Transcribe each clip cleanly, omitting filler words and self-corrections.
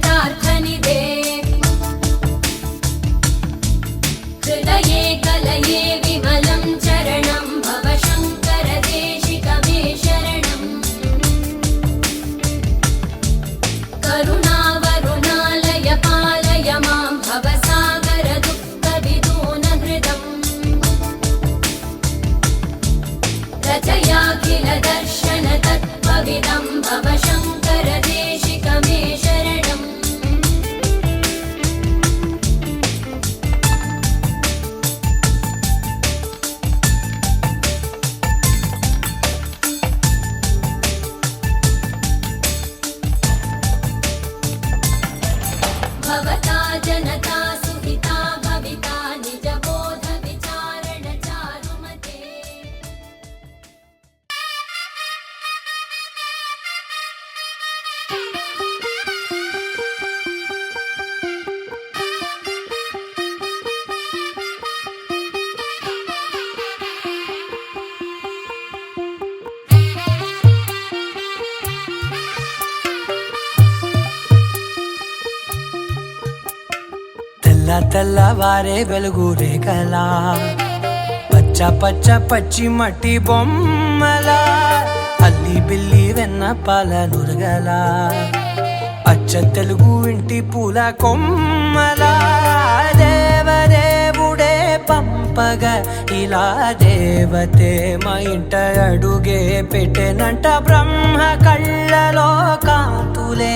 भवतार्थनिधे हृदये कलये विमलं चरणं भवशङ्करदेशिकमे शरणम् करुणावरुणालय पालय मां भवसागरदुःखविदूनहृदम् रचयाखिलदर्शनतत्त्वविदं भवशङ्करदेशिकमे शरणम् भवता जनता सुहिता भविता निजबोध विचारण चारुमते తెల్ల తెల్లవారే వెలుగు రేఖలా పచ్చ పచ్చ పచ్చి మట్టి బొమ్మల అల్లి బిల్లి వెన్న పాల నురగల అచ్చ తెలుగు ఇంటి పూల కొమ్మల దేవదేవుడే పంపగా ఇలా దేవతే మా ఇంట అడుగే పెట్టెనంట బ్రహ్మ కళ్ళలో కాంతులే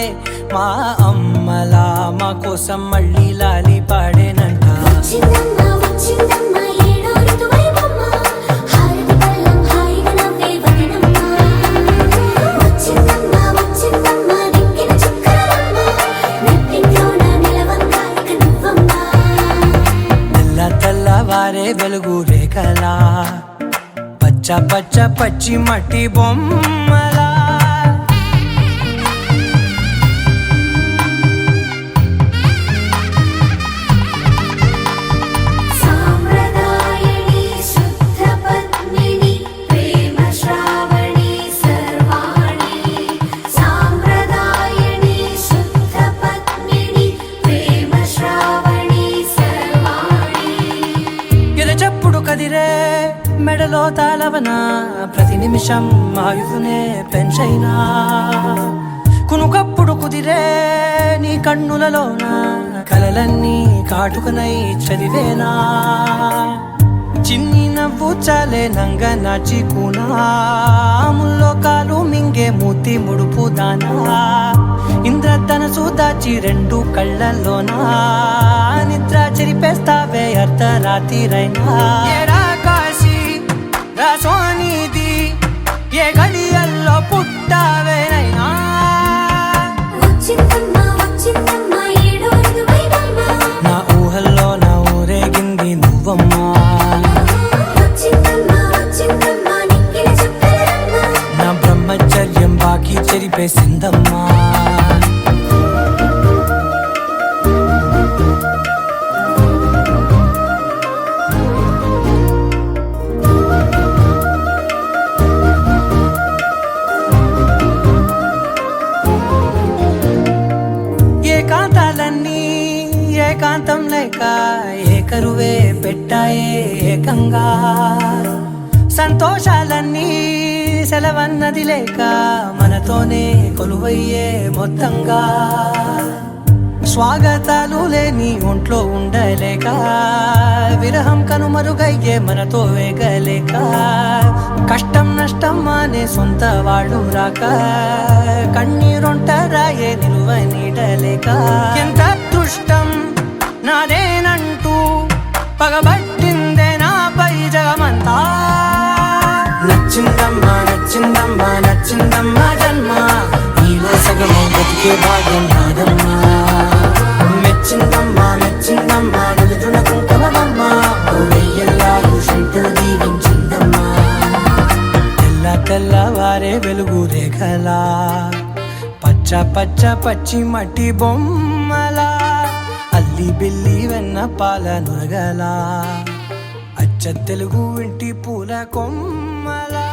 మా అమ్మలా మా కోసం మళ్ళీ లాలి పాడేనంట వచ్చిందమ్మ వచ్చిందమ్మ ఏడో ఋతువైవమ్మ హారతి పళ్ళం హాయిగా నవ్వే వదనమ్మ వచ్చిందమ్మ వచ్చిందమ్మ దిక్కిన చుక్కలమ్మ నెట్టింట్లోన నిలవంగా ఇక నువ్వమ్మ తెల్ల తెల్లవారే వెలుగు రేఖలా పచ్చ పచ్చ పచ్చి మట్టి బొమ్మలా సాంప్రదాయని శుద్ధ పద్మిని ప్రేమ శ్రావణి సర్వాణి సాంప్రదాయని శుద్ధ పద్మిని ప్రేమ శ్రావణి సర్వాణి ఎరచప్పుడు కదిరే మెడలో తాళవన ప్రతి నిమిషం ఆయుధునే పెంచైనా కునుకప్పుడు కుదిరే నీ కన్నులలోన కలలన్నీ కాటుకనై చదివేనా చిన్ని నవ్వు చాలే నంగ నాచి ముల్లోకాలు మింగే మూతి ముడుపు దానా ఇంద్రధనసు దాచి రెండు కళ్ళల్లోనా నిద్ర చెరిపేస్తావే అర్ధరాత్రిరైనా ఏరా కాశీ రా సోనిది ఏ గడియల్లో పుట్టావేనైనా వచ్చిందమ్మ వచ్చిందమ్మ ఏడో ఋతువైవమ్మ నా ఊహల్లో నా ఊరేగింది నువ్వమ్మా వచ్చిందమ్మ వచ్చిందమ్మ నిక్కిన చుక్కలమ్మ నా బ్రహ్మచర్యం బాకీ చెరిపేసిందమ్మా ఏకాంతాలన్నీ ఏకాంతం లేక ఏకరువే పెట్టాయే ఏకంగా సంతోషాలన్నీ సెలవన్నది లేక మనతోనే కొలువయ్యే మొత్తంగా స్వాగతాలు లేని ఒంట్లో ఉండలేక విరహం కనుమరుగయ్యే మనతో వేగలేక కష్టం నష్టం అనే సొంత వాడు రాక కన్నీరొంటరాయే నిలువ నీడలేక ఎంత అదృష్టం నాదేనంటూ పగబట్టిందే నాపై జగమంతా నచ్చిందమ్మా నచ్చిందమ్మా నచ్చిందమ్మా జన్మ నీలో సగమై బతికే భాగ్యం నాదమ్మా మెచ్చిందమ్మా మెచ్చిందమ్మా నిలుతున్న కుంకుమమ్మా వెయ్యల్లాగు శంకరు దీవించిందమ్మా తెల్ల తెల్లవారే వెలుగు రేఖలా పచ్చ పచ్చ పచ్చి మట్టి బొమ్మలా అల్లి బిల్లి వెన్న పాల నురగలా అచ్చ తెలుగు ఇంటి పూల కొమ్మలా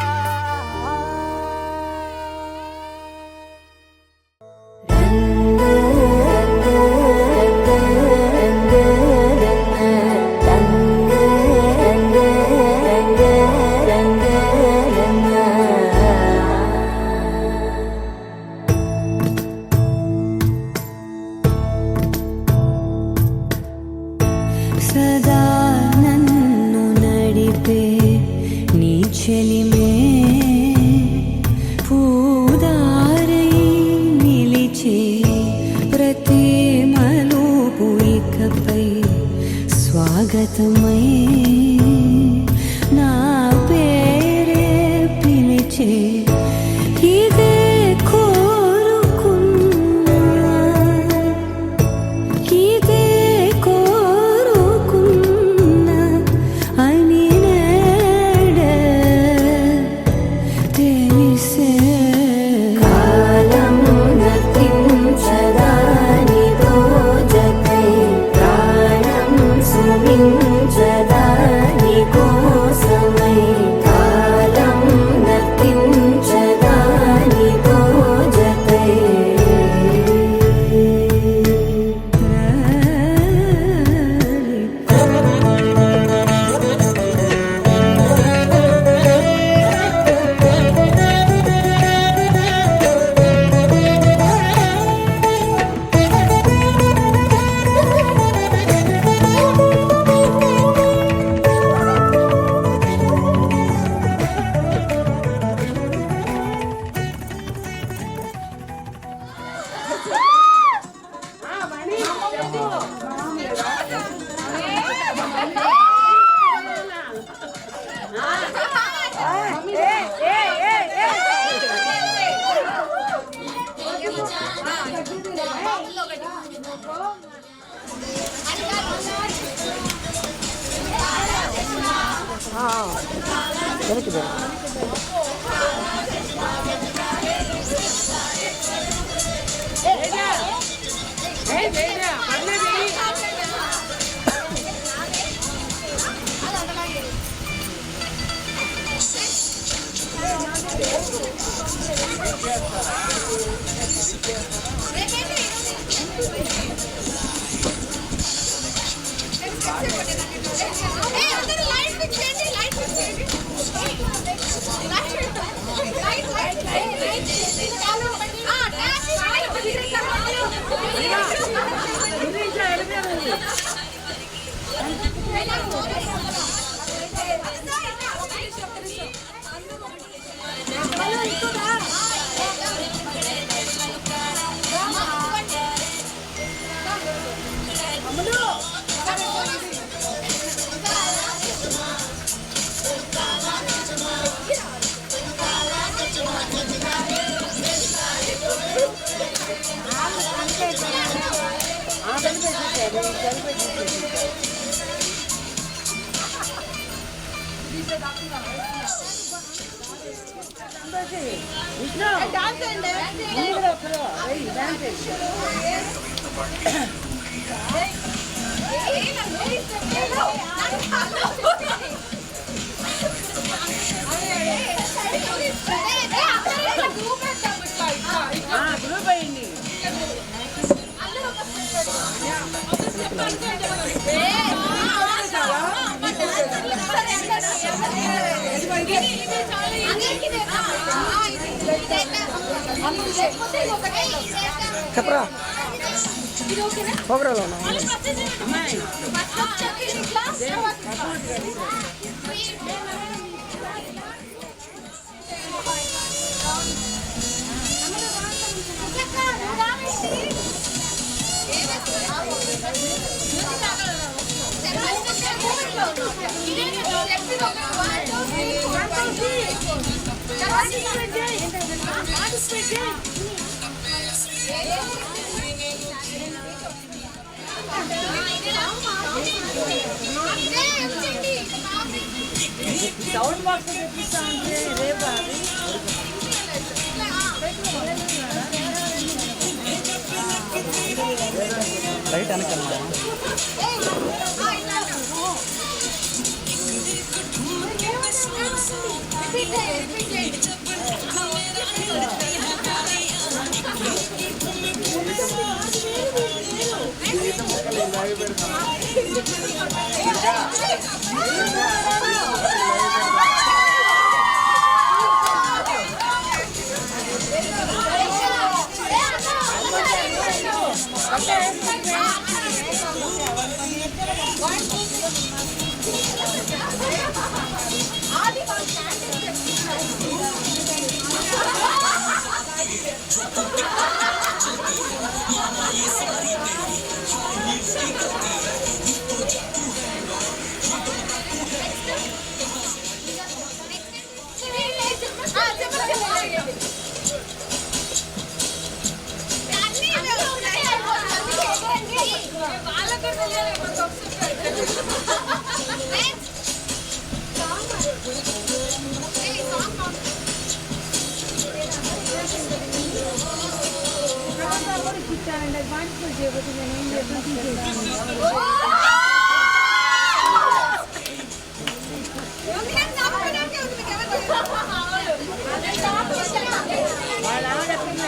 స్వాగతమై నా పేరే పిలిచే ఇదే కోరుకున్నా ఇదే కోరుకున్నా అని నేడే తెలిసే కాలం నతించదాని దోజకై ప్రాణం సుమించదాని కోసమై కాలం నతించదాని దోజకై చెప్పరా పోగరాలో సౌండ్ బాక్స్ తెప్పిస్తా అంటే రేపా లైట్ అనకన్నా వాళ్ళ ఆవిడ ఎక్కడ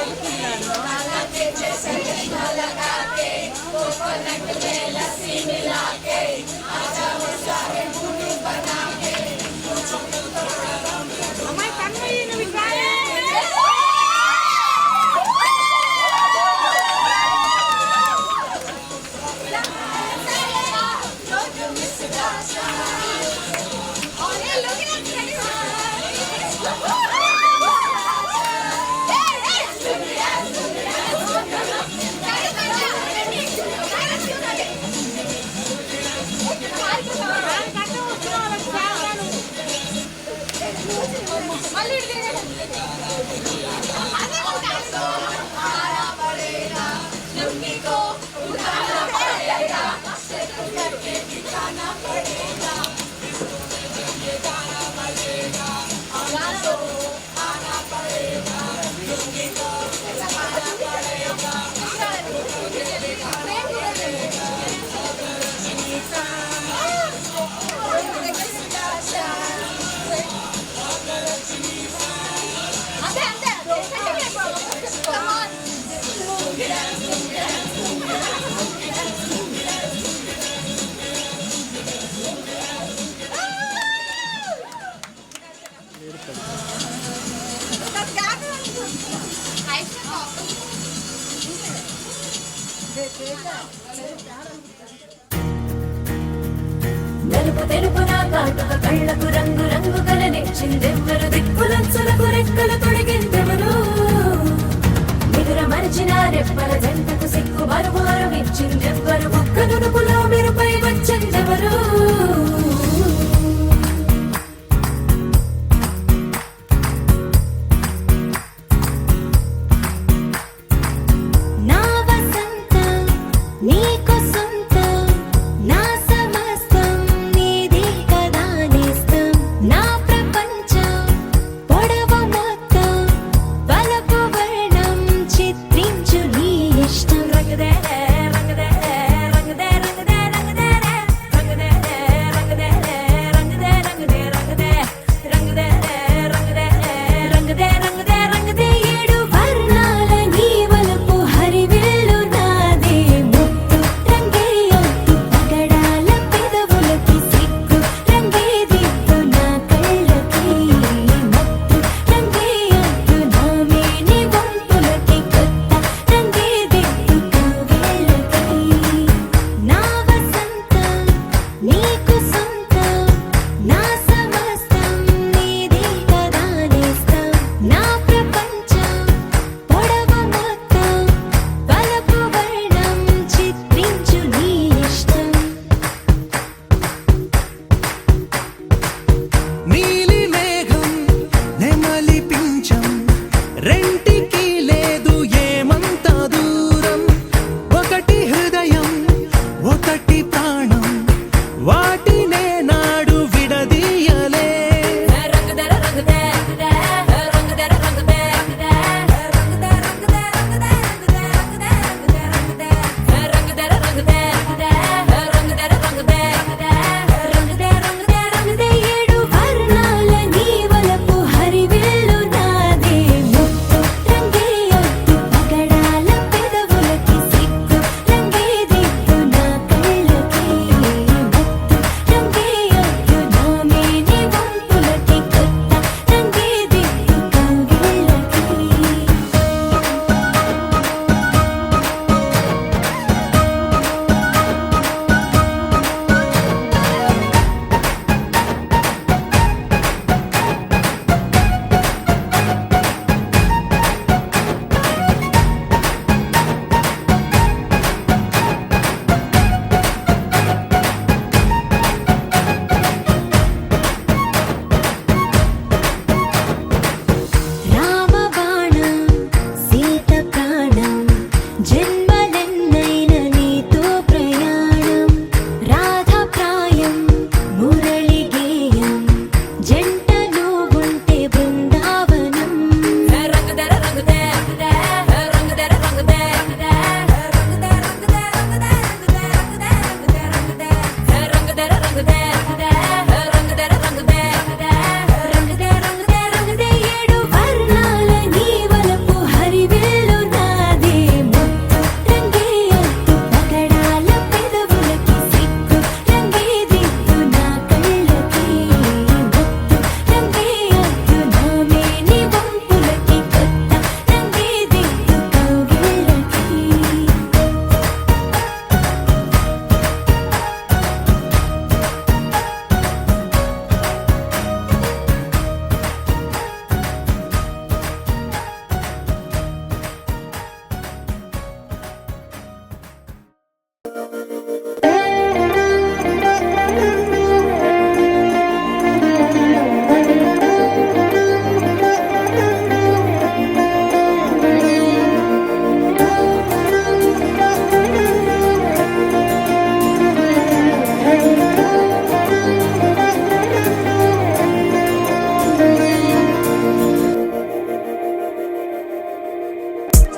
ఎదుగుతున్నారు అమ్మాయి కన్వయ్యి నువ్వు ఇక్కడ నలుపు తెలుపున కాటుక కళ్ళకు రంగు రంగు కలనిచ్చిందెవ్వరు దిక్కులంచులకు రెక్కలు తొడిగిందెవరు నిదుర మరిచిన రెప్పల జంటకు సిక్కు మరుమారం ఇచ్చిందెవ్వరు ఒక్క నునుపులో మెరుపై వచ్చిందెవరు నా వసంతం నీకు సొంతం నా సమస్తం నీది కదా నేస్తం నా ప్రపంచం పొడవు మొత్తం బలపు వర్ణం చిత్రించు నీ ఇష్టం రంగదే రంగదే రంగదే రంగదే రంగదే రంగదే రంగదే రంగదే రంగదే రంగదే రంగదే రంగదే రంగదే రంగదే రంగదే ఏడు వర్ణాల నీ వలపు హరివిల్లు నాదే ముత్తు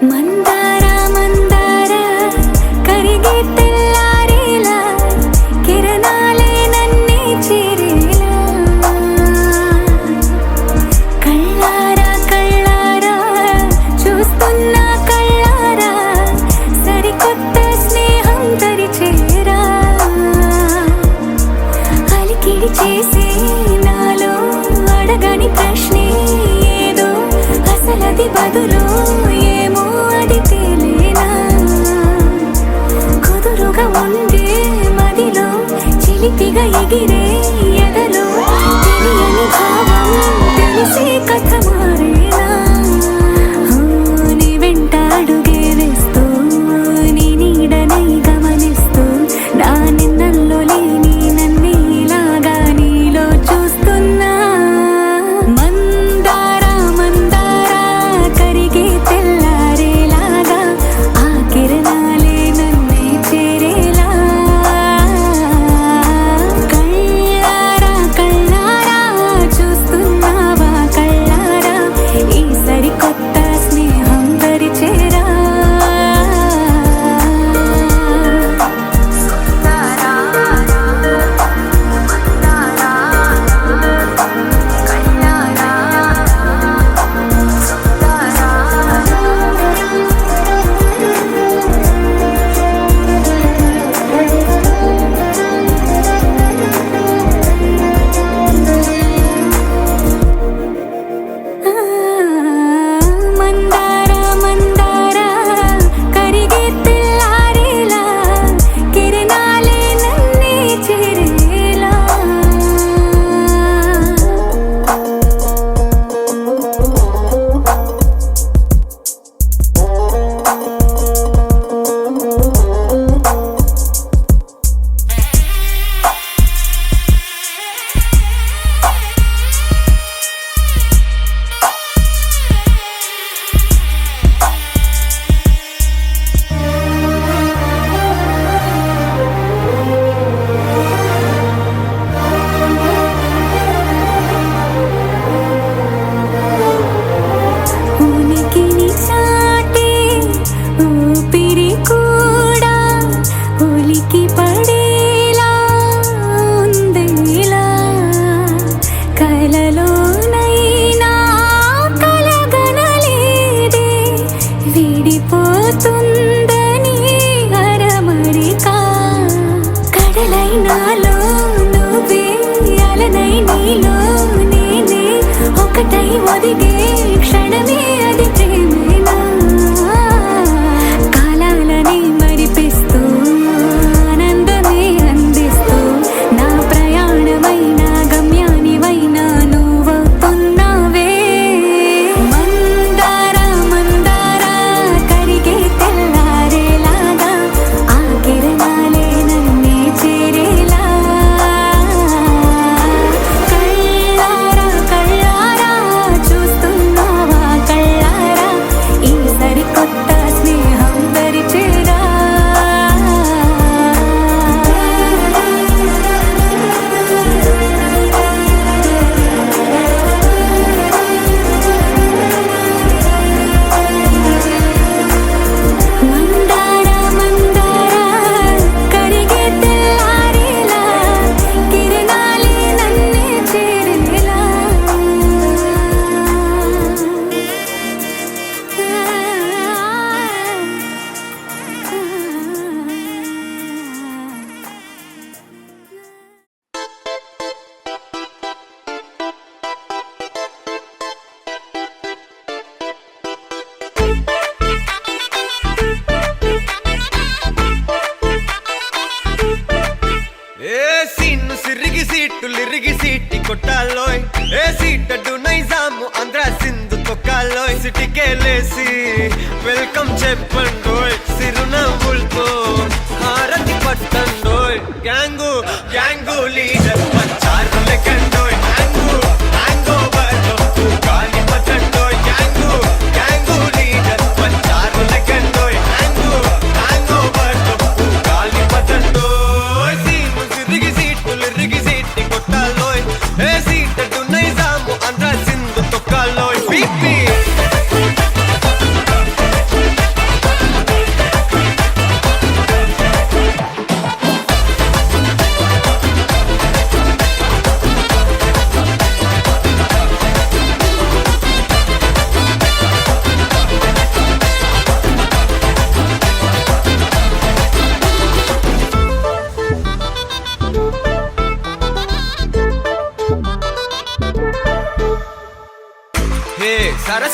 మందార మందార కరిగే తెల్లారేలా కిరణాలే నన్నే చేరేలా కళ్ళారా కళ్ళారా చూస్తున్నా కళ్ళారా సరికొత్త స్నేహం తరిచేరా అలికిడి చేసే నాలో అడగని ప్రశ్నే ఏదో అసలది బదులు ఏమో అది తేలేనా కుదురుగా ఉండే మదిలో చిలిపిగా ఎగిరే ఎదలో తెలియని భావం తెలిసే కథ మారేనా నీ వెంట అడుగే వేస్తూ నీ నీడనై గమనిస్తూ నా నిన్నల్లో లేని నన్నే ఇలాగా నీలో చూస్తున్నా మందార మందార కరిగే తెల్లారేలాగా ఆ కిరణాలే నన్నే చేరేలా కళ్ళారా కళ్ళారా చూస్తున్నావా కళ్ళారా ఈ సరికొత్త స్నేహం పరిచేరా మందార మందార కరిగే తెల్లారేలా కిరణాలే నన్నే చేరేలా ఉనికిని చాటే ఊపిరి కూడా ఉలికి పడేలా ఉందేలా కలలోనైనా కలగనలేదే విడిపోతుందని అరమరికా కడలైనాలో నువ్వే అలనై నీలో నేనే ఒకటై ఒదిగే క్షణమే అది ప్రేమేనా కాలాలని మరిపిస్తూ ఆనందమే అందిస్తూ నా ప్రయాణమైన గమ్యానివైనా నువ్వవుతున్నావే మందార మందార కరిగే తెల్లారేలాగా ఆ కిరణాలే నన్నే చేరేలా కళ్ళారా కళ్ళారా చూస్తున్నావా కళ్ళారా ఈ సరికొత్త స్నేహం పరిచేరా మందార మందార కరిగే తెల్లారేలా కిరణాలే నన్నే చేరేలా ఏ సీన్ను సిరిగి సీట్టులిరిగి సీటి కొట్టాలోయ్ ఏ సీటడ్డు నైజాము ఆంధ్ర సింధు తొక్కాలోయ్ సిటీకేలేసి వెల్కమ్ చెప్పండోయ్ సిరునవ్వులతో హారతి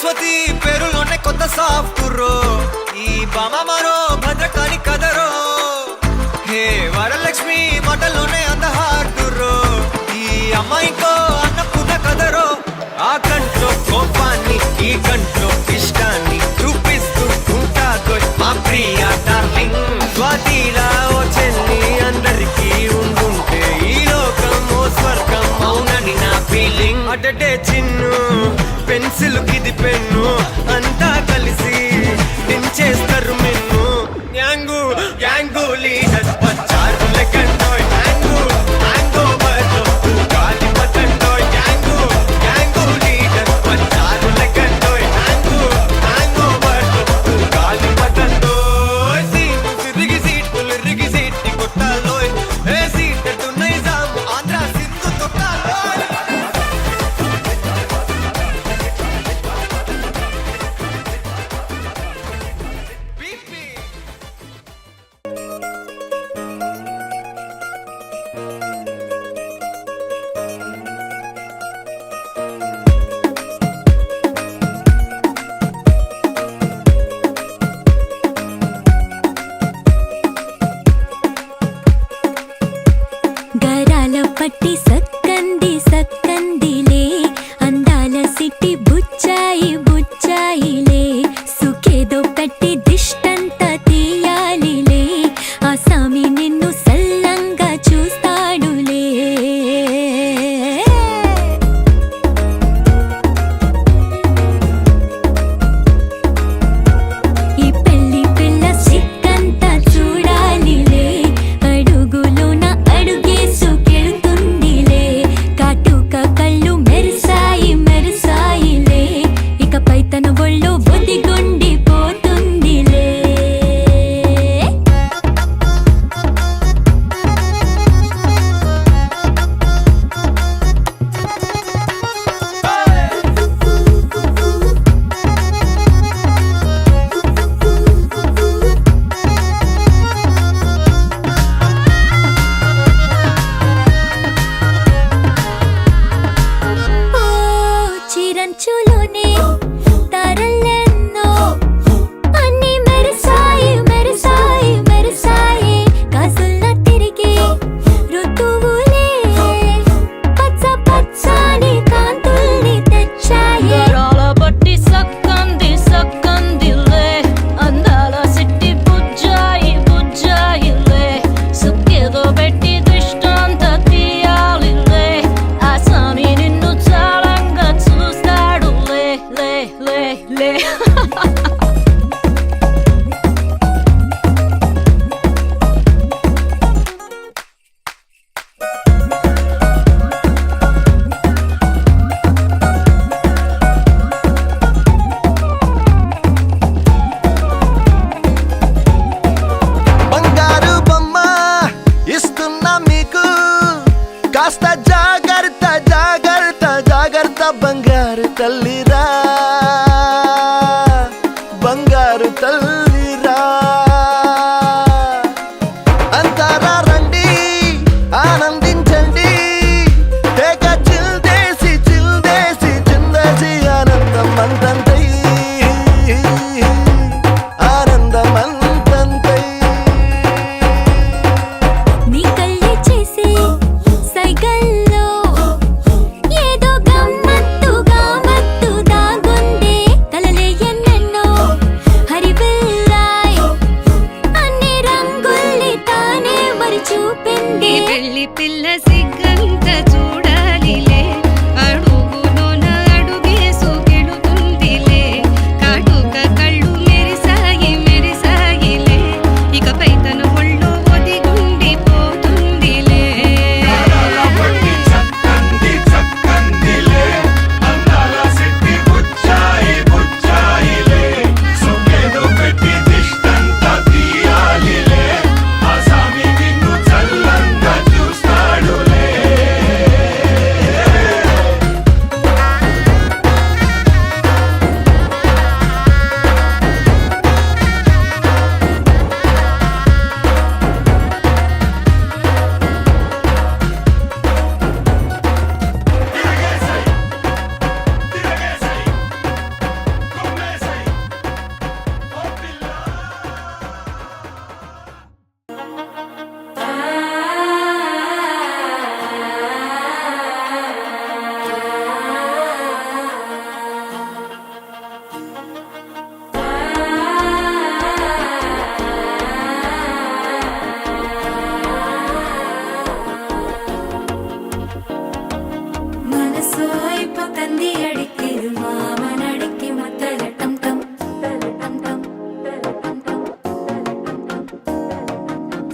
సరస్వతి పేరులోనే కొత్త సాఫ్ట్రో ఈ బామ మరో భద్రకాళి కదరో హే వరలక్ష్మి మాటలోనే అంత హార్డురో ఈ అమ్మాయికో అన్నపూర్ణ కదరో ఆ కంట్లో కోపాన్ని ఈ కంట్లో ఇష్టాన్ని చూపిస్తూ ఉంటాదో మా ప్రియ డార్లింగ్ స్వాతిలా ఓ చెల్లి అందరికీ ఉండుంటే ఈ లోకం ఓ స్వర్గం అవునని నా ఫీలింగ్ అటటే చిన్ను పెన్సిల్ కిది పెన్ను అంతా కలిసి దించేస్తారు మెన్ను యాంగు యాంగు లీడర్ వచ్చారు లెక్కండోయ్ యాంగు యాంగో బర్తో గాలి పతండోయ్ యాంగు యాంగు లీడర్ వచ్చారు లెక్కండోయ్ యాంగు యాంగో బర్తో గాలి పతండోయ్ సీటు సిరిగి సీటి కొట్టాలోయ్ ఏ సీటు నైజాము ఆంధ్ర సింధు తొక్కాలోయ్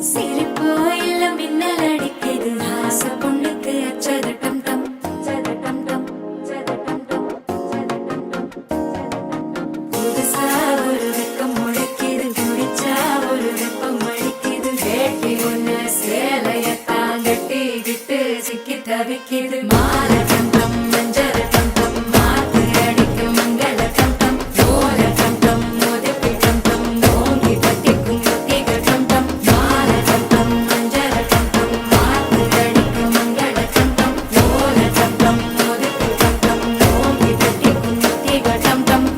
சிரிப்போயில்ல மின்னல் அடிக்குது ஆச பொண்ணுக்கு அச்சதட்டம் டம் சதட்டம் டம் சதட்டம் டம் புதுசா ஒரு வெக்கம் முளைக்குது குடிச்சா ஒரு வெப்பம் அடிக்குது வேட்டி ஒண்ணு சேலையத்தான் கட்டிக்கிட்டு சிக்கி தவிக்குது மால டம் டம் மஞ்சள் டம் டம் மாத்து அடிக்கும் மங்கள டம் டம் ஓல டம் டம் மோதிப்பி டம் டம் ஓங்கி தட்டிக்கும் முத்திக டம் டம் மால டம் டம் மஞ்சள் டம் டம் மாத்து அடிக்கும் மங்கள டம் டம் ஓல டம் டம் மோதிப்பி டம் டம் ஓங்கி தட்டிக்கும் முத்திக டம் டம்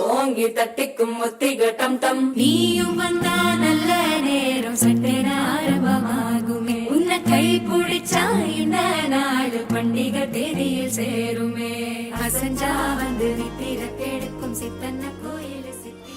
ஓங்கி தட்டிக்கும் முத்திக டம் டம் நீயும் வந்தா நல்ல நேரம் சட்டென ஆரம்பமாகுமே உன்னை கை பிடிச்சா இந்த நாடு பண்டிகை தேதியில் சேருமே அசஞ்சா வந்து நித்திர கெடுக்கும் சித்தன்ன கோயில் சித்தி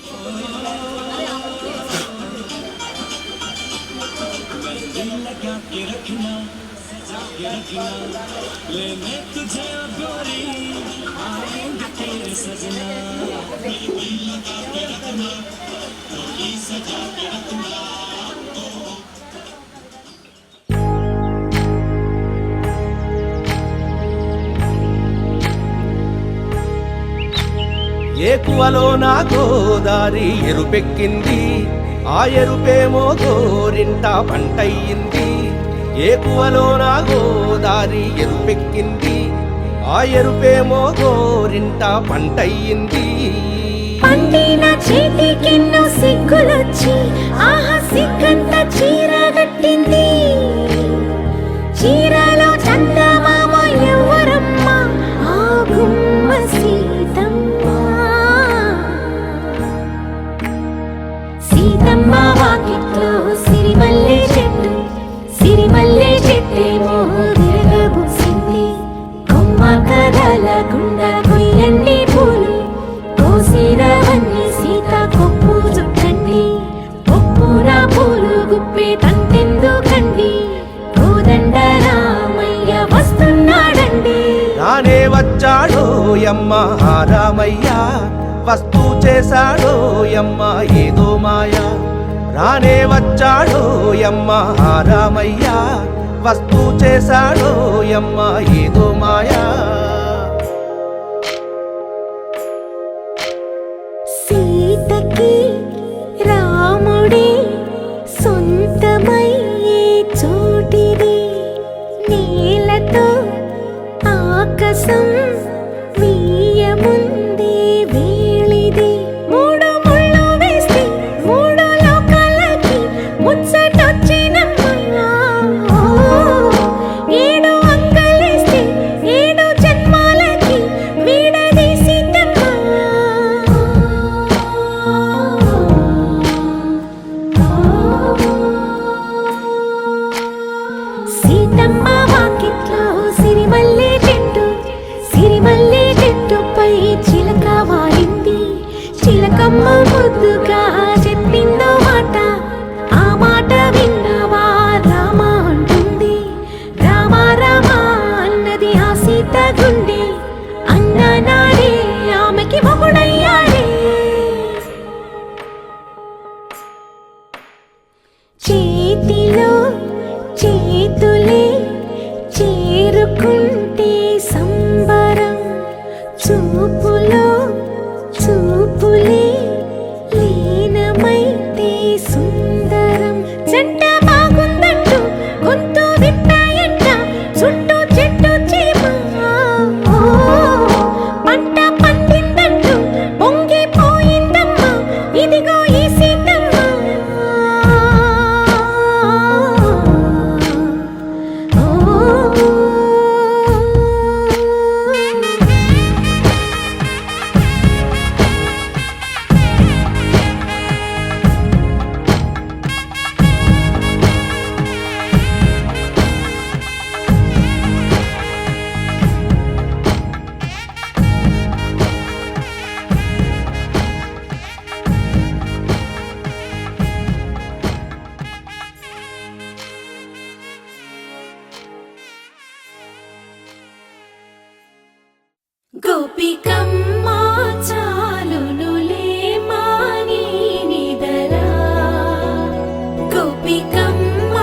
ఏకువలో నా గోదారి ఎరుపెక్కింది ఆ ఎరుపేమో గోరింట పంటయ్యింది ఏకువలో నా గోదారి ఎరుపెక్కింది ఆ ఎరుపేమో గోరింట పంటయ్యింది పండిన చేతికెన్నో సిగ్గులొచ్చి ఆహా సిగ్గంత చీర కట్టింది చీరలో చందమామ ఎవరమ్మ ఆ గుమ్మ సీతమ్మ సీతమ్మ వాకిట్లో సిరిమల్లె చెట్టేమో విరగబూసింది కొమ్మ కదలకుండా కొయ్యండి పూలు కోసిరవన్నీ సీత కొప్పు చుట్టండి కొప్పున పూలు గుప్పే తంతెందుకండి కోదండ రామయ్య వస్తున్నాడండి రానే వచ్చాడో యమ్మ ఆ రామయ్య వస్తూ చేశాడో యమ్మ ఏదో మాయా రానే వచ్చాడో యమ్మ ఆ రామయ్య వస్తూ చేశాడో యమ్మ ఏదో మాయా సీతకి రాముడే సొంతమయ్యే చోటిది నేలతో ఆకాశం వీయముందే వేళిది మూడు ముళ్ళు వేస్తే మూడు లోకాలకి ముచ్చటొచ్చినమ్మా ఏడు అంగలేస్తే ఏడు జన్మాలకి వీడదీసిందమ్మా సీతమ్మ వాకిట్లో సిరిమల్లె చెట్టు గోపికమ్మ చాలునులే మాని నిదరా గోపికమ్మ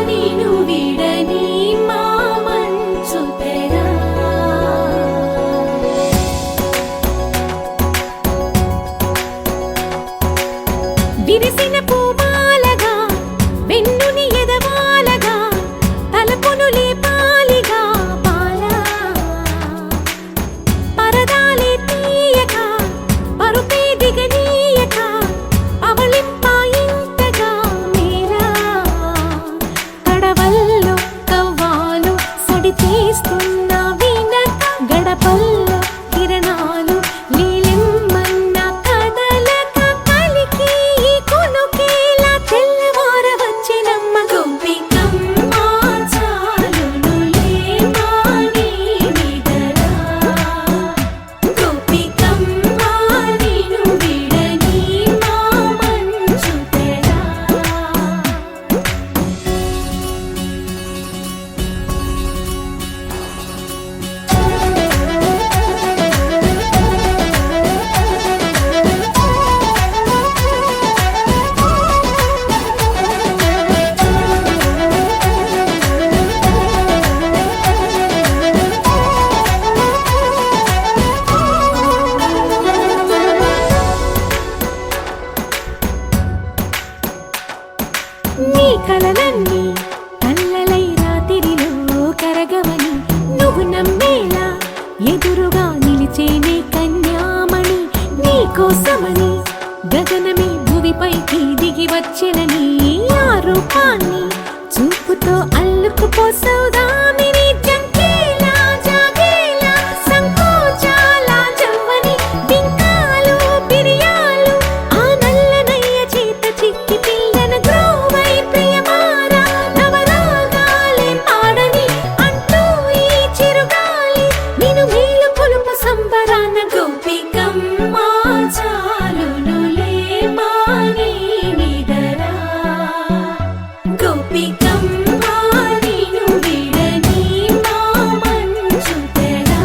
నిను విడని మా మంచు తెరా విరిసిన పూమాలగా వెన్నుని ఎదవాలగా తలపును లేపాలిగా బాలా పరదాలే తీయక పరుపే దిగనీయక అవలింపాయింతగా మీరా కడవల్లో కవ్వాలు సడి చేస్తున్న వినక గడపల్లో కిరణాలు నీలిమ్మన్న కదలక కలికి కొనుకేలా తెల్లవార వచ్చినమ్మ గోపికమ్మ చాలునులే మాని నిదరా గోపికమ్మ నిను విడని మా మంచు తెరా నీ కలలన్నీ కల్లలై రాత్రిలో కరగవని నువ్వు నమ్మేలా ఎదురుగా నిలిచేనే కన్యామణి నీ కోసమని గగనమే భువిపైకి దిగి వచ్చెనని ఆ రూపాన్ని చూపుతో అల్లుకుపోసౌదామిని జంకేలా జాగేలా సంకోచాల జవ్వని బింకాలు బిరియాలు ఆ నల్లనయ్య చేత చిక్కి పిల్లన గ్రోవై ప్రియమారా నవరాగాలే పాడని అంటూ ఈ చిరుగాలి నిను మేలు పొలుపు సంబరాన గోపికమ్మ చాలునులే మాని నిదరా గోపికమ్మ నిను విడని మా మంచు తెరా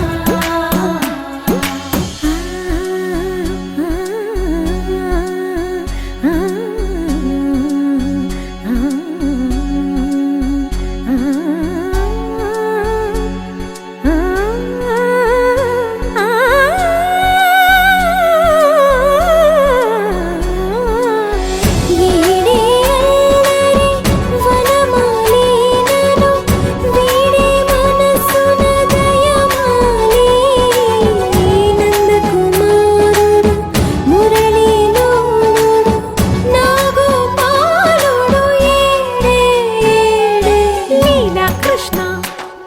కృష్ణ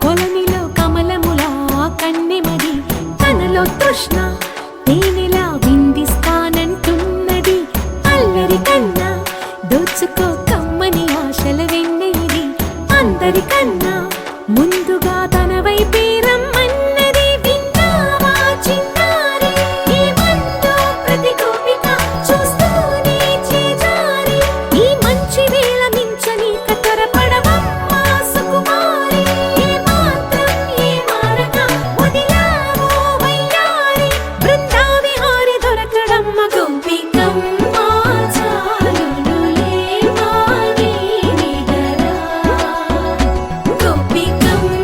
కొలనిలో కమలములా కన్నెమది తనలో తృష్ణ తేనెలా విందిస్తానంటున్నది అల్లరి కన్నా దోచుకో కమ్మని ఆశల వెన్నెయిది అందరికన్నా ముందుగా తన వైపే రమ్మన్నది విన్నావా చిన్నారి ఏమందో ప్రతి గోపిక చూస్తూనే చేజారి ఈ మంచి వేళ మించని కతరపడవమ్మ సుకుమారి ఏ మాత్రం ఏ మారక వదిలావో వయ్యారి బృందావిహారి దొరకడమ్మ గోపికమ్మ చాలునులే మాని నిదరా గోపికమ్మ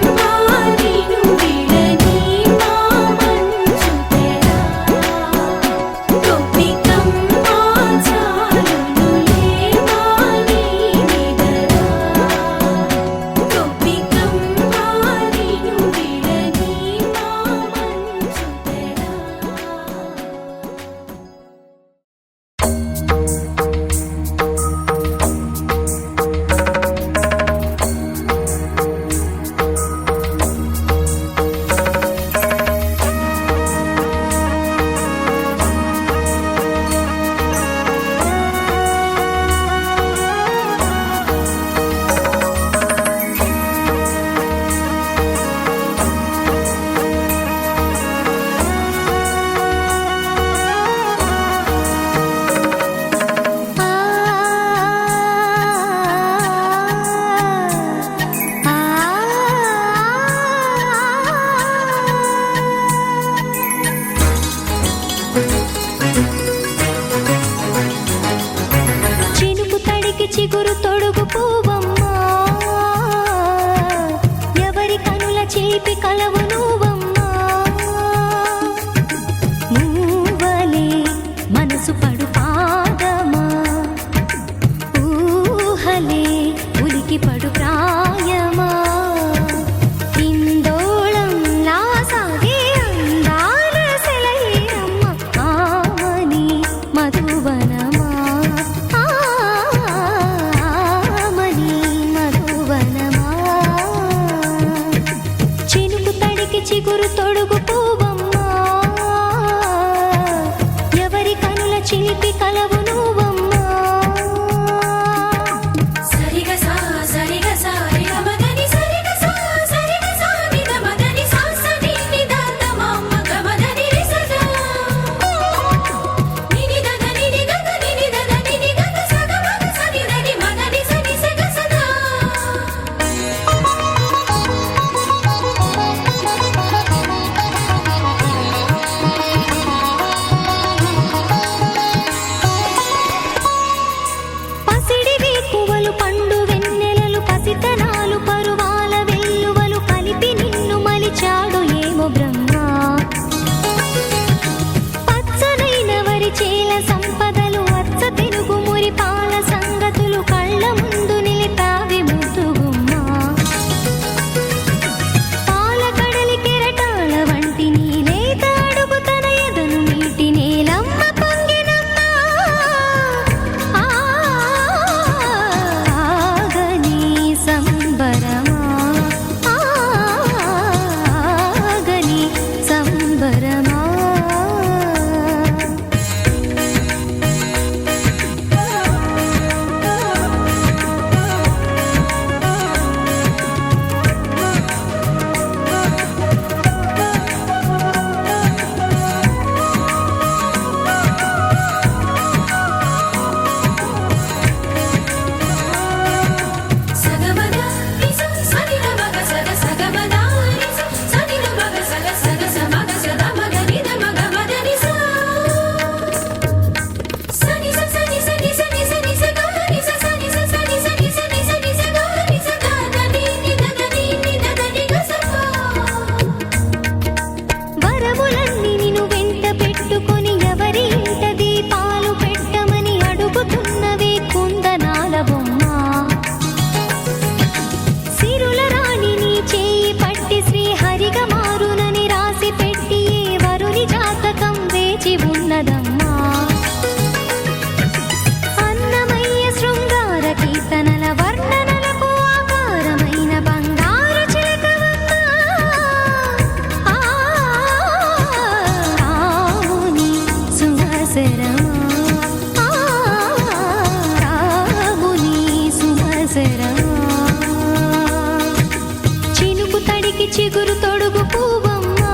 తడికి చిగురు తొడుగు పువ్వమ్మా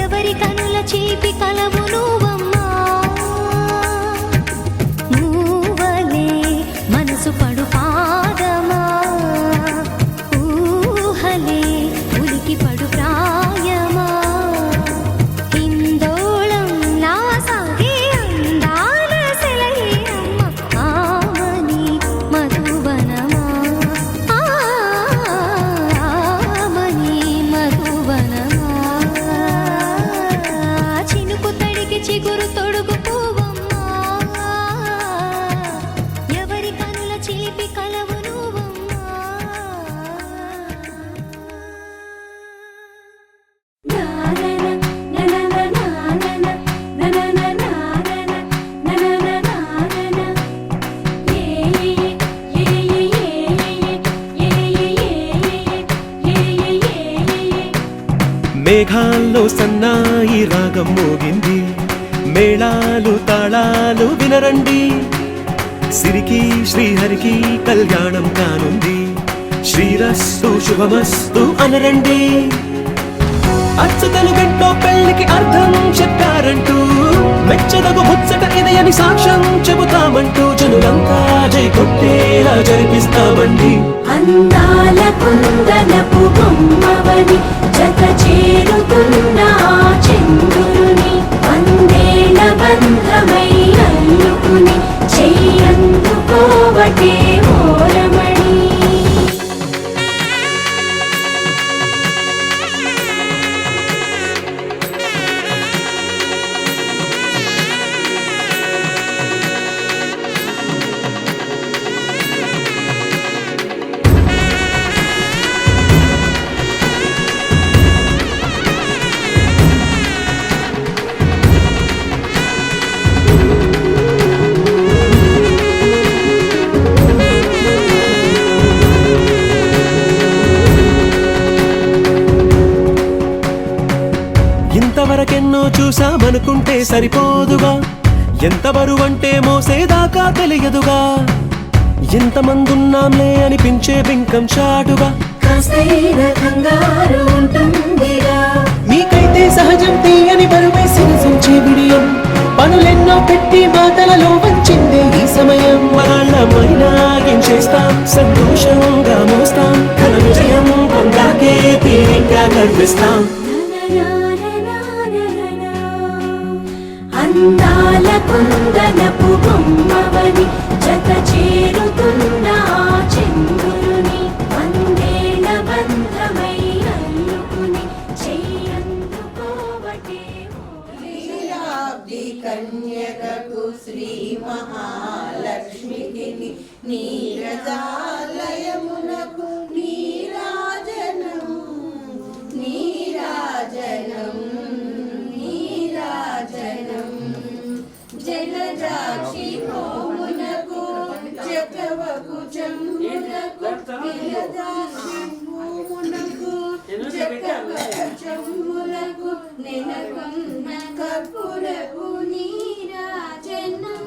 ఎవరి కనుల చేపి కలవు నువ్వమ్మా నువ్వలే మనసు పడు పాదమా ఊహలే ఉలికి పడు ప్రాయమా హిందోళం నా సాగే అందాల సెలయేరమ్మ ఆమని మధువనమా ఆమని మధువనమా చినుకు తడికి చిగురు తొడుగు పువ్వమ్మా ఎవరి కనుల చేపి కలవు నువ్వమ్మా మేఘాల్లో సన్నాయి రాగం మోగింది మేళాలు తాళాలు వినరండి సిరికి శ్రీహరికి కళ్యాణం కానుంది శ్రీరస్తు శుభమస్తు అనరండి అచ్చతలు గంటో పెళ్లికి అర్థం చెప్పారంటూ మెచ్చదగు ముచ్చట ఇది అని సాక్ష్యం చెబుతామంటూ జనులంతా జై కొట్టేలా జరిపిస్తామండి అందాల కుందనపు బొమ్మవని జత చేరుతున్న చంద్రుని వందేళ్ల బంధమై అల్లుకుని చెయ్యందుకోవటే ఓరమణి ఇంతవరకెన్నో చూసామనుకుంటే సరిపోదుగా ఎంత బరువంటే మోసేదాకా తెలియదుగా ఎంతమందున్నాంలే అనిపించే బింకం చాటుగా కాస్తైన కంగారు ఉంటుందిరా మీకైతే సహజం తీయని బరువేసిన సంచే బిడియం పనులెన్నో పెట్టి మాటలలో వంచిందే ఈ సమయం వాళ్ళమైనా ఏం చేస్తాం సంతోషంగా మోస్తాం ఘన విజయం పొందాకే తీరిగ్గా కనిపిస్తాం అందాల కుందనపు బొమ్మవని జత చేరుతున్న చంద్రుని వందేళ్ల బంధమై అల్లుకుని చెయ్యందుకోవటే కన్యకకు శ్రీ మహాలక్ష్మికి నీరజాలయమునకు నీరాజనం నీరాజనం నీరాజనం జలజాక్షి భూమునకు జగవకు చమ్మునకు జలజాక్షి భూమునకు జగవకు చమ్మునకు నెలకొన్న కర్పూరపు నీరాజనం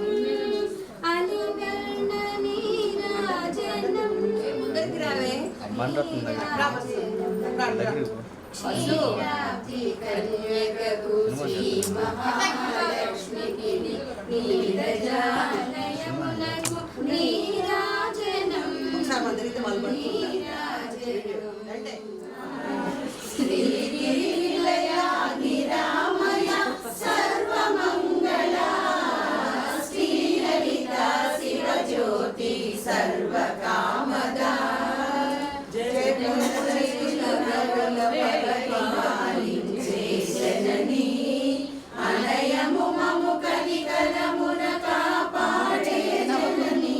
అలివర్ణ నీరాజనం ముందరికి రావే క్షీరాబ్ది కన్యకకు శ్రీ మహాలక్ష్మికి నీరజాలయమునకు నీరాజనం శ్రీగిరిలయాగిరామయ సర్వమంగళ శ్రీలలిత శివజ్యోతి సర్వకామదా జననీ అనయము మము కనికరమున కాపాడే జననీ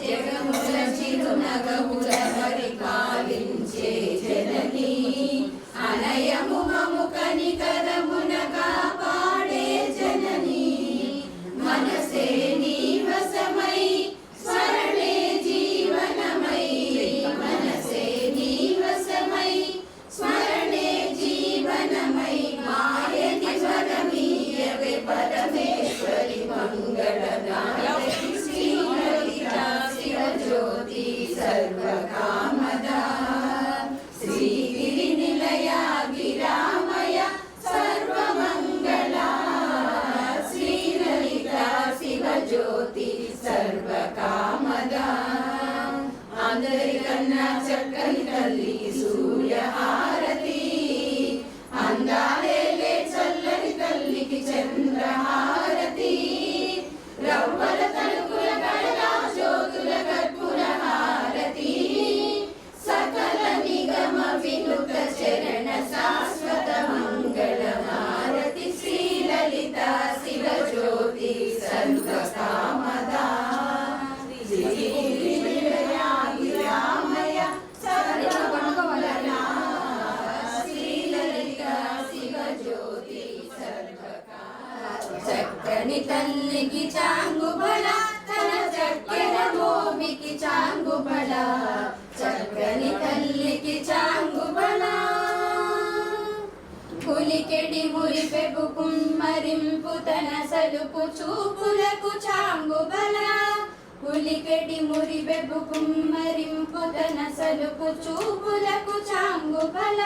జగముల చిరునగముల పరిపాలించే జననీ అనయము మము కనికరమున కాపాడే జననీ మనసే నీవసమై స్మరణే జీవనమై మనసే నీవసమై స్మరణే జీవనమై మాయని వరమీయవే పరమేశ్వరి మంగళనాయకి శ్రీలలితా శివజ్యోతి సర్వ కన్నా చక్కని తల్లి సూర్యహారతి అందాలేలే చల్లని తల్లికి చంద్రహారతి రవ్వల తలుపుల గడల జ్యోతుల కర్పూర హారతి సకల నిగమ వినుత చరణ శాశ్వత మంగళ హారతి శ్రీలలిత శివ జ్యోతి సర్వ కామదా చక్కని తల్లికి చాంగుబళ తన చక్కెర మోమికి చాంగుబళ చక్కని తల్లికి చాంగుబళ పులికెడి మురిపెపు కుమ్మరింపు తన సలుపు చూపులకు చాంగుబళ పులికెడి మురిపెపు కుమ్మరింపు తన సలుపు చూపులకు చాంగుబళ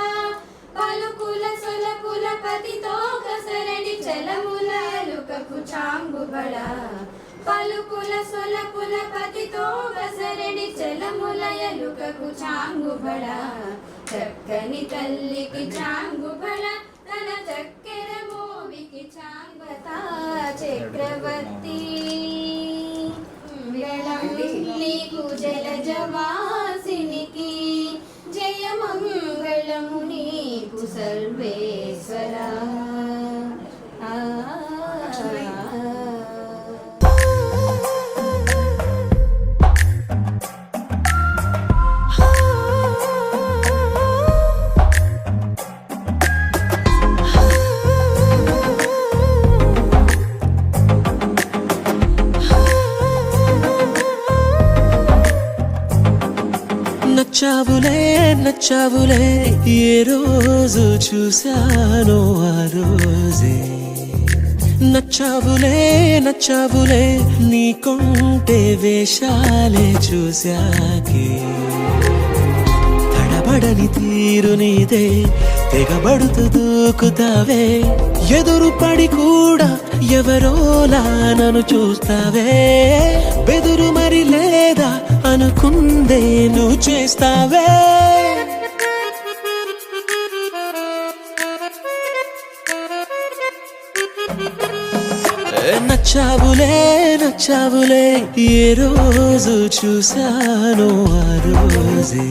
పలుకుల సొలపుల పతితో కసరడి చలముల ఎలుకకు చాంగుబళ పలుకుల సొలపుల పతితో కసరడి చలముల ఎలుకకు చాంగుబళ చక్కని తల్లికి చాంగుబళ తన చక్కెర మోవికి చాంగతా చక్రవర్తి నీకు జలజవాసినికి జయమంగళము నీకు సర్వేశ్వర నచ్చావులే నచ్చావులే ఏ రోజు చూశానో ఆ రోజే నచ్చావులే నచ్చావులే నీకుంటే వేషాలే చూశాకే తడబడని తీరు నీదే తెగబడుతూ దూకుతావే ఎదురు పడి కూడా ఎవరోలా నన్ను చూస్తావే బెదురు మరి లేదా అనుకుందే నువ్వు చేస్తావే నచ్చావులే నచ్చావులే ఏ రోజు చూశానో ఆ రోజే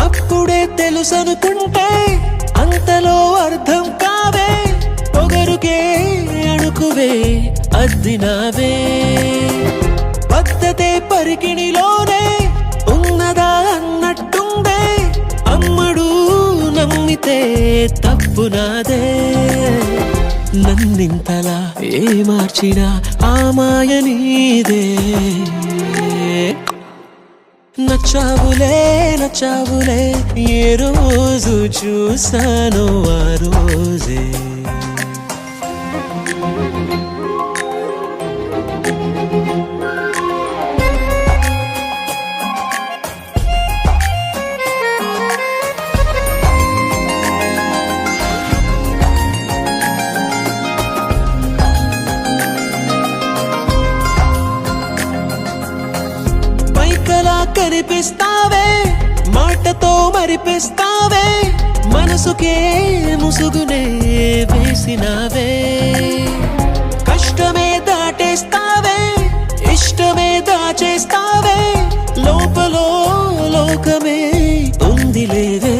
అప్పుడే తెలుసనుకుంటే అంతలో అర్థం కావే పొగరుకే అణుకువే అద్దినావే పద్ధతే పరికిణిలోనే ఉన్నదా అన్నట్టుందే అమ్మడు నమ్మితే తప్పు నాదే నన్నింతలా ఏ మార్చినా ఆ మాయ నీదే నచ్చావులే నచ్చావులే ఏ రోజు చూశానో ఆ రోజే కనిపిస్తావే మాటతో మరిపిస్తావే మనసుకే ముసుగునే వేసినావే కష్టమే దాటేస్తావే ఇష్టమే దాచేస్తావే లోపలో లోకమే ఉందిలేవే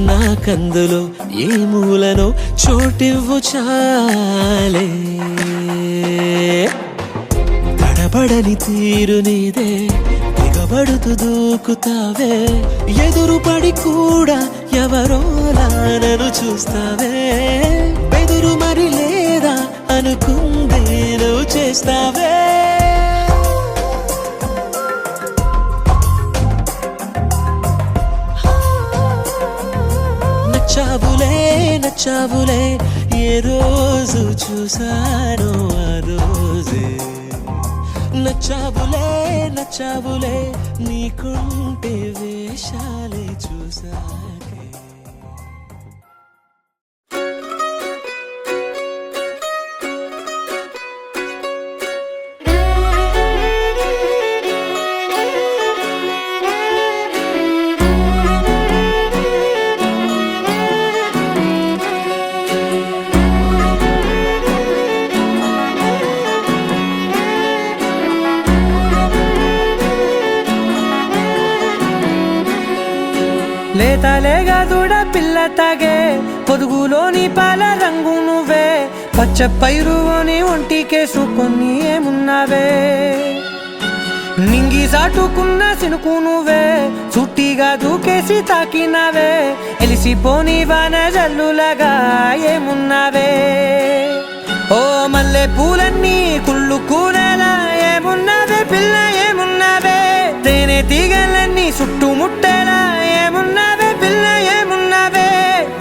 నాకందులో ఏ మూలనో చోటివ్వు చాలే తడబడని తీరు నీదే తెగబడుతూ దూకుతావే ఎదురు పడి కూడా ఎవరోలా నన్ను చూస్తావే బెదురు మరి లేదా అనుకుందే నువ్వు చేస్తావే నచ్చావులే నచ్చావులే ఏ రోజు చూసానో ఆ రోజే నచ్చావులే నచ్చావులే నీకుంటే వేషాలే చూసాకే లేతలేగా దూడ పిల్ల తాగే పొదుగులోని పాల రంగు నువ్వే పచ్చ పైరుని ఒంటికేసుకొని ఏమున్నావే నింగి సాటుకున్న సినుకు నువ్వే చుట్టిగా దూకేసి తాకినావే ఎలిసిపోని వాన జల్లులగా ఏమున్నావే ఓ మల్లె పూలన్నీ కుళ్ళు కూరలా ఏమున్నావే పిల్ల ఏమున్నావే తేనె తీగలన్నీ చుట్టుముట్టేలా ఏమున్నావే పిల్ల ఏమున్నావే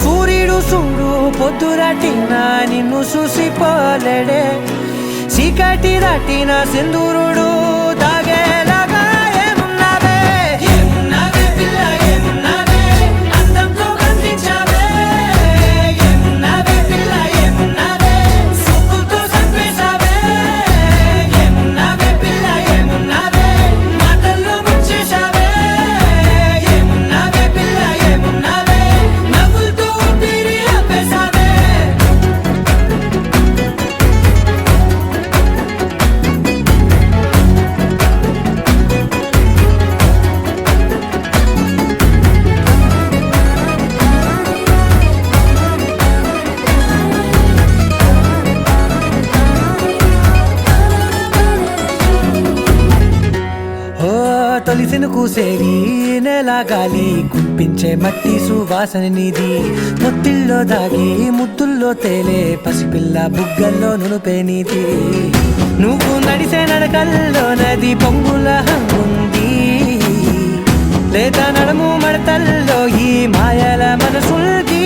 సూర్యుడు చూడు పొద్దురాటిన నిన్ను చూసిపోలేడే చీకటి దాటిన సింధూరుడు తాగేలాగా ఏమున్నావే ఏమున్నావే పిల్ల ఏమున్నావే అందంతో కనిపించావే ఏమున్నావే పిల్ల ఏమున్నావే సుక్కుతో చంపేశావే ఏమున్నావే పిల్ల ఏమున్నావే మాటల్లో ముంచేశావే ఏమున్నావే పిల్ల ఏమున్నావే నవ్వులతో ఊపిరి ఆపేశావే తొలిసిన కూసేరి నెల గాలి కుప్పించే మట్టి సువాసన నీది ముత్తిల్లో దాగి ముద్దుల్లో తేలే పసిపిల్ల బుగ్గల్లో నునుపే నీది నువ్వు నడిసే నడకల్లో నది పొంగుల హంగుంది లేత నడుము మడతల్లో ఈ మాయల మనసుల్ది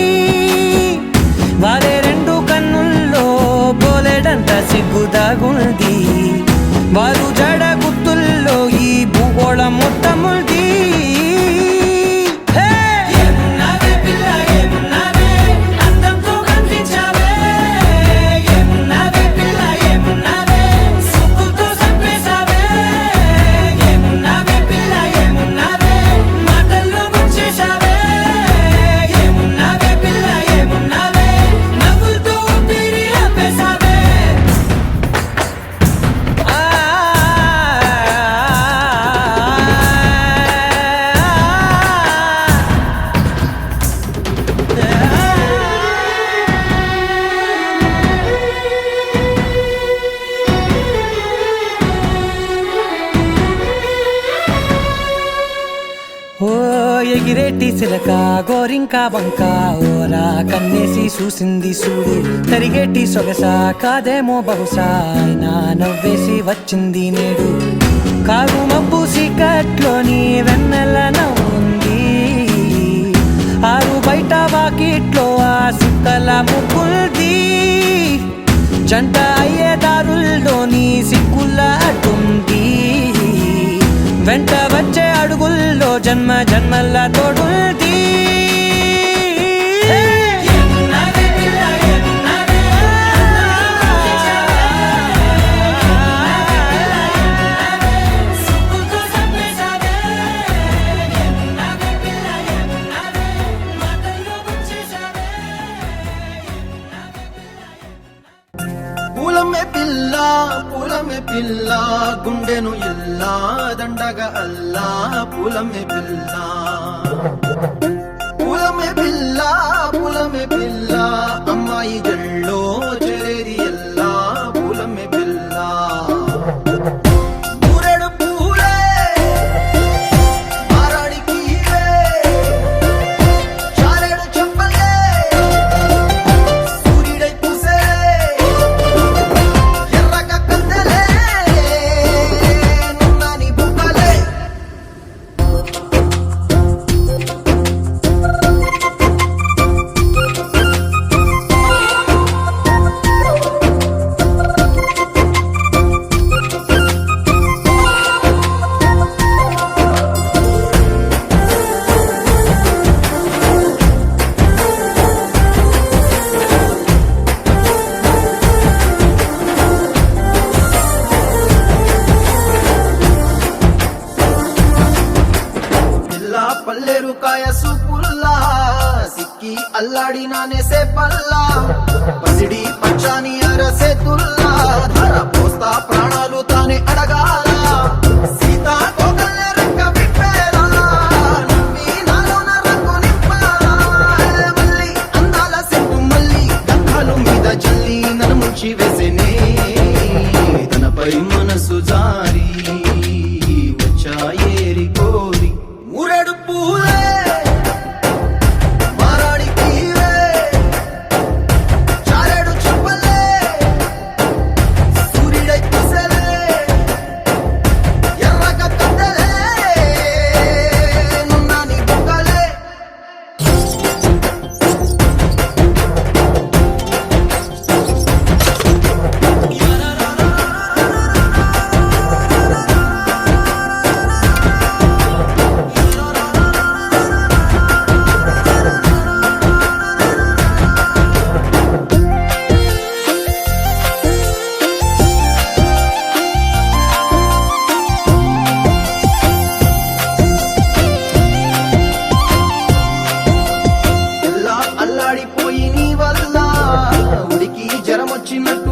వారే రెండు కన్నుల్లో బోలెడంత సిగ్గుదాగుంది వారు జడ గుర్తుల్లో ఈ భూగోళం మొత్తముల్ది ఏమున్నావే పిల్ల ఏమున్నావే అందంతో కనిపించావే ఏమున్నావే పిల్ల ఏమున్నావే సుక్కుతో చంపేశావే ఏమున్నావే పిల్ల ఏమున్నావే మాటల్లో ముంచేశావే ఏమున్నావే పిల్ల ఏమున్నావే నవ్వులతో ఊపిరి ఆపేశావే ఓ ఎగిరేటి సిలక గోరింక వంక ఓరా కన్నేసి చూసింది చూడు తరిగేటి సొగస కాదేమో బహుశా అయినా నవ్వేసి వచ్చింది నేడు కారు మబ్బు సీకట్లోని వెన్నెల నవ్వుంది ఆరు బయట వాకిట్లో ఆ సుక్కల ముగ్గుల్ది జంట అయ్యే దారుల్లోని సిక్కుల అడ్డుంది వెంట వచ్చే అడుగుల్లో జన్మ జన్మల తోడుంది ఏమున్నావే పిల్ల ఏమున్నావే సుక్కుతో చంపేశావే ఏమున్నావే పిల్ల ఏమున్నావే మాటల్లో ముంచేశావే పూలమే పిల్ల గుండెను ఎల్లా దండగా అల్లా పూలమే పిల్ల అమ్మాయి జల్లో చెరేది ఎల్లా పూలమే పిల్ల పూరెడు పూలే మారాడికి చారేడు చెప్పలే సూర్యుడై పూసే ఎర్రగా కత్తలే నున్నాని బుక్కలే అల్లాడినానేసే పల్లా పసిడి పచ్చాని అరసే తుల్లా ధర పోస్తా ప్రాణాలు తానే అడగాల సీతా కోకల్ల రెక్క విప్పేలా నవ్వి నాలోన రంగు నింపాలా మళ్ళీ అందాల సెట్టు మళ్ళీ గంధాలు మీద జల్లి నన్ను ముంచి వేసేనే తనపై మనసు జారి వచ్చా ఏరి కోరి మురెడు పూలే మారాడి తీరే చారెడు చెప్పలే సూర్యుడై కుసలే ఎర్రగ కట్టలే నున్నాని బుగ్గలే అల్లాడిపోయి నీ వల్ల ఉడికి జ్వరం వచ్చినట్టు